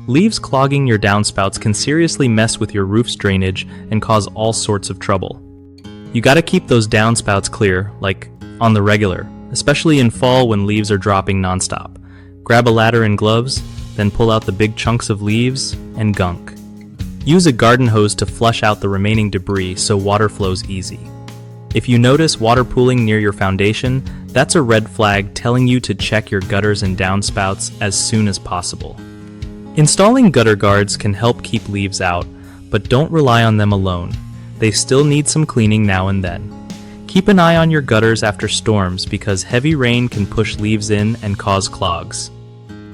Leaves clogging your downspouts can seriously mess with your roof's drainage and cause all sorts of trouble. You gotta keep those downspouts clear, like on the regular, especially in fall when leaves are dropping nonstop. Grab a ladder and gloves, then pull out the big chunks of leaves and gunk. Use a garden hose to flush out the remaining debris so water flows easy. If you notice water pooling near your foundation, that's a red flag telling you to check your gutters and downspouts as soon as possible. Installing gutter guards can help keep leaves out, but don't rely on them alone. They still need some cleaning now and then. Keep an eye on your gutters after storms because heavy rain can push leaves in and cause clogs.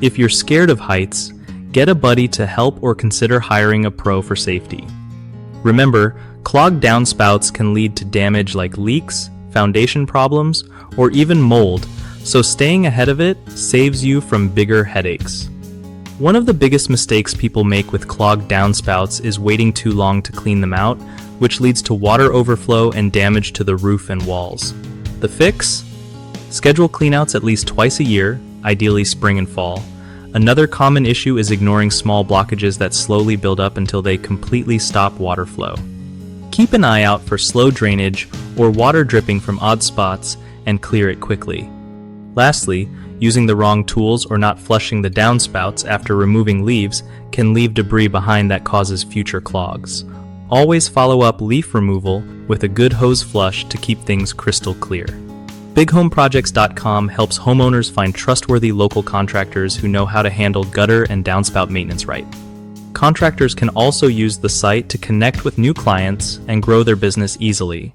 If you're scared of heights, get a buddy to help or consider hiring a pro for safety. Remember, clogged downspouts can lead to damage like leaks, foundation problems, or even mold, so staying ahead of it saves you from bigger headaches. One of the biggest mistakes people make with clogged downspouts is waiting too long to clean them out, which leads to water overflow and damage to the roof and walls. The fix? Schedule cleanouts at least twice a year, ideally spring and fall. Another common issue is ignoring small blockages that slowly build up until they completely stop water flow. Keep an eye out for slow drainage or water dripping from odd spots and clear it quickly. Lastly, using the wrong tools or not flushing the downspouts after removing leaves can leave debris behind that causes future clogs. Always follow up leaf removal with a good hose flush to keep things crystal clear. BigHomeProjects.com helps homeowners find trustworthy local contractors who know how to handle gutter and downspout maintenance right. Contractors can also use the site to connect with new clients and grow their business easily.